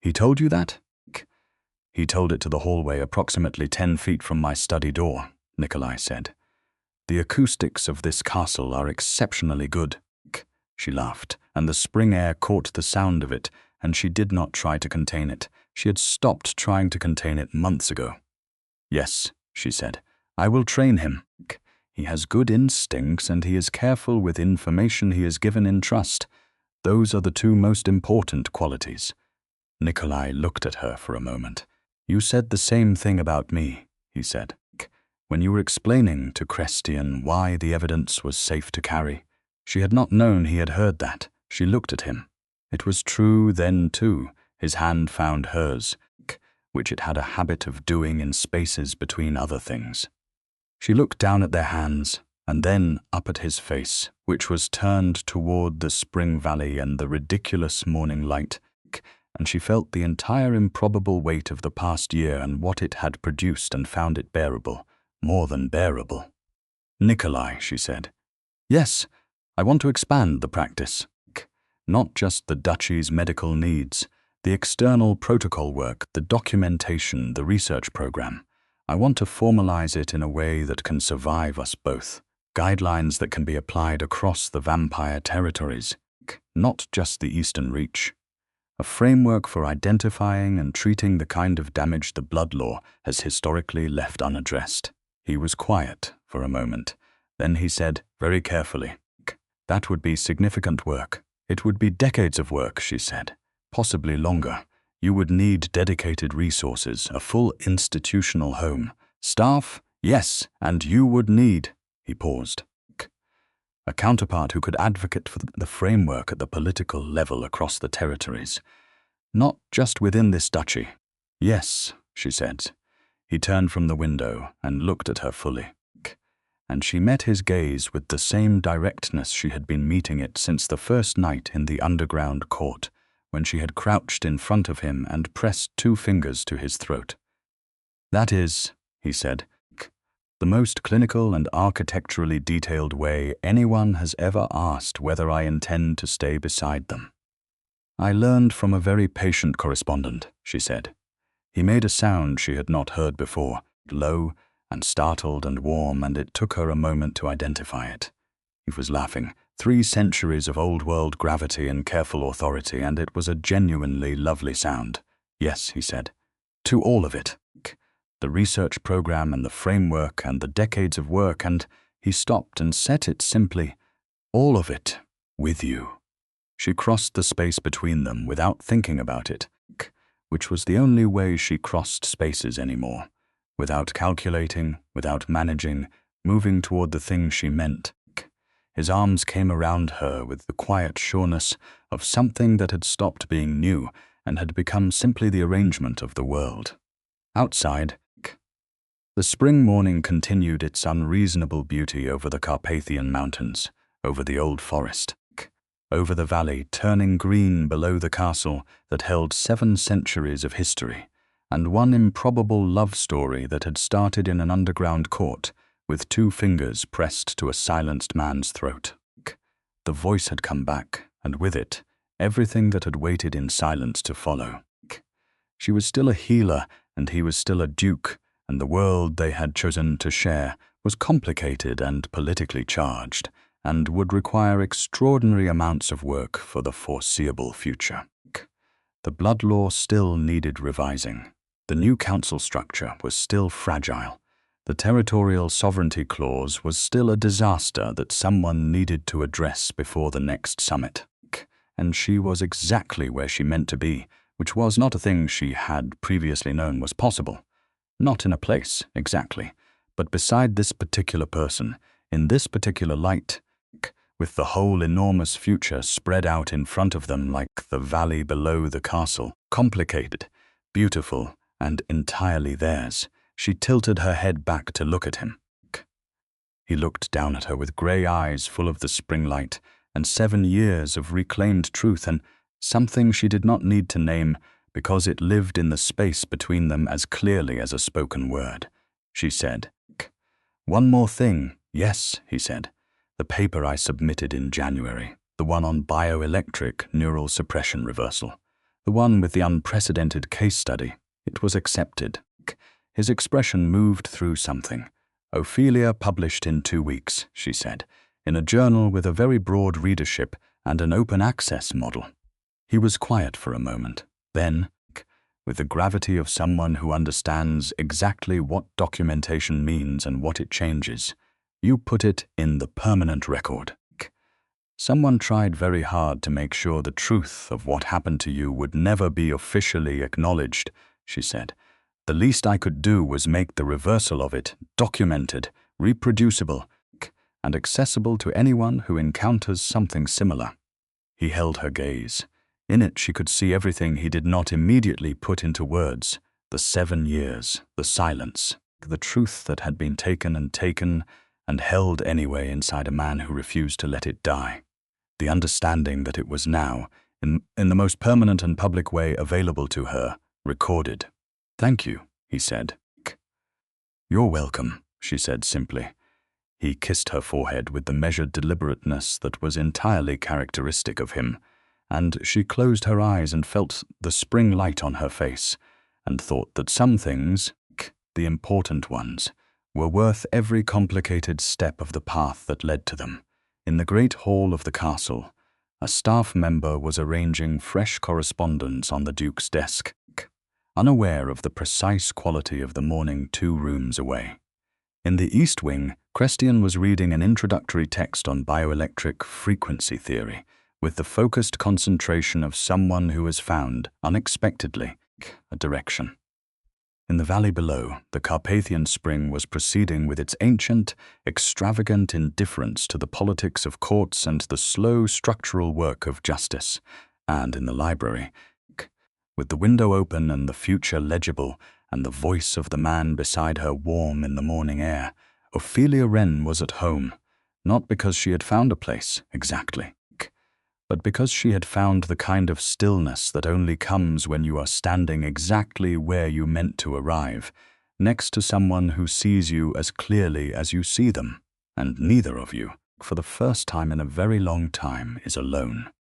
"He told you that?" "He told it to the hallway approximately 10 feet from my study door," Nikolai said. "The acoustics of this castle are exceptionally good." She laughed, and the spring air caught the sound of it, and she did not try to contain it. She had stopped trying to contain it months ago. "Yes," she said, "I will train him. He has good instincts and he is careful with information he is given in trust. Those are the 2 most important qualities." Nikolai looked at her for a moment. "You said the same thing about me," he said, "when you were explaining to Christian why the evidence was safe to carry." She had not known he had heard that. She looked at him. It was true then, too. His hand found hers, which it had a habit of doing in spaces between other things. She looked down at their hands, and then up at his face, which was turned toward the spring valley and the ridiculous morning light, and she felt the entire improbable weight of the past year and what it had produced and found it bearable, more than bearable. "Nikolai," she said. "Yes, I want to expand the practice. Not just the duchy's medical needs, the external protocol work, the documentation, the research program. I want to formalize it in a way that can survive us both. Guidelines that can be applied across the vampire territories, not just the Eastern Reach. A framework for identifying and treating the kind of damage the blood law has historically left unaddressed." He was quiet for a moment. Then he said, very carefully, "That would be significant work. It would be decades of work," she said. "Possibly longer. You would need dedicated resources, a full institutional home. Staff, yes, and you would need," he paused, "a counterpart who could advocate for the framework at the political level across the territories. Not just within this duchy." "Yes," she said. He turned from the window and looked at her fully, and she met his gaze with the same directness she had been meeting it since the first night in the underground court, when she had crouched in front of him and pressed 2 fingers to his throat. "That is," he said, "the most clinical and architecturally detailed way anyone has ever asked whether I intend to stay beside them." "I learned from a very patient correspondent," she said. He made a sound she had not heard before, low and startled and warm, and it took her a moment to identify it. He was laughing. 3 centuries of old-world gravity and careful authority, and it was a genuinely lovely sound. "Yes," he said, "to all of it. The research program and the framework and the decades of work," and he stopped and said it simply, "all of it, with you." She crossed the space between them without thinking about it, which was the only way she crossed spaces anymore. Without calculating, without managing, moving toward the thing she meant. His arms came around her with the quiet sureness of something that had stopped being new and had become simply the arrangement of the world. Outside, the spring morning continued its unreasonable beauty over the Carpathian Mountains, over the old forest, over the valley turning green below the castle that held 7 centuries of history, and one improbable love story that had started in an underground court with 2 fingers pressed to a silenced man's throat. The voice had come back, and with it, everything that had waited in silence to follow. She was still a healer, and he was still a duke, and the world they had chosen to share was complicated and politically charged, and would require extraordinary amounts of work for the foreseeable future. The blood law still needed revising. The new council structure was still fragile. The territorial sovereignty clause was still a disaster that someone needed to address before the next summit. And she was exactly where she meant to be, which was not a thing she had previously known was possible. Not in a place, exactly, but beside this particular person, in this particular light, with the whole enormous future spread out in front of them like the valley below the castle, complicated, beautiful, and entirely theirs. She tilted her head back to look at him. He looked down at her with grey eyes full of the spring light and 7 years of reclaimed truth and something she did not need to name because it lived in the space between them as clearly as a spoken word. She said, "One more thing." "Yes," he said. "The paper I submitted in January, the one on bioelectric neural suppression reversal, the one with the unprecedented case study. It was accepted." His expression moved through something. "Ophelia published in 2 weeks," she said, "in a journal with a very broad readership and an open access model." He was quiet for a moment. Then, with the gravity of someone who understands exactly what documentation means and what it changes, "You put it in the permanent record. Someone tried very hard to make sure the truth of what happened to you would never be officially acknowledged," she said. "The least I could do was make the reversal of it documented, reproducible, and accessible to anyone who encounters something similar." He held her gaze. In it she could see everything he did not immediately put into words: the 7 years, the silence, the truth that had been taken and held anyway inside a man who refused to let it die, the understanding that it was now, in the most permanent and public way available to her, recorded. "Thank you," he said. "You're welcome," she said simply. He kissed her forehead with the measured deliberateness that was entirely characteristic of him, and she closed her eyes and felt the spring light on her face, and thought that some things, the important ones, were worth every complicated step of the path that led to them. In the great hall of the castle, a staff member was arranging fresh correspondence on the Duke's desk, unaware of the precise quality of the morning 2 rooms away. In the East Wing, Christian was reading an introductory text on bioelectric frequency theory, with the focused concentration of someone who has found, unexpectedly, a direction. In the valley below, the Carpathian Spring was proceeding with its ancient, extravagant indifference to the politics of courts and the slow structural work of justice. And in the library, with the window open and the future legible, and the voice of the man beside her warm in the morning air, Ophelia Wren was at home, not because she had found a place, exactly, but because she had found the kind of stillness that only comes when you are standing exactly where you meant to arrive, next to someone who sees you as clearly as you see them, and neither of you, for the first time in a very long time, is alone.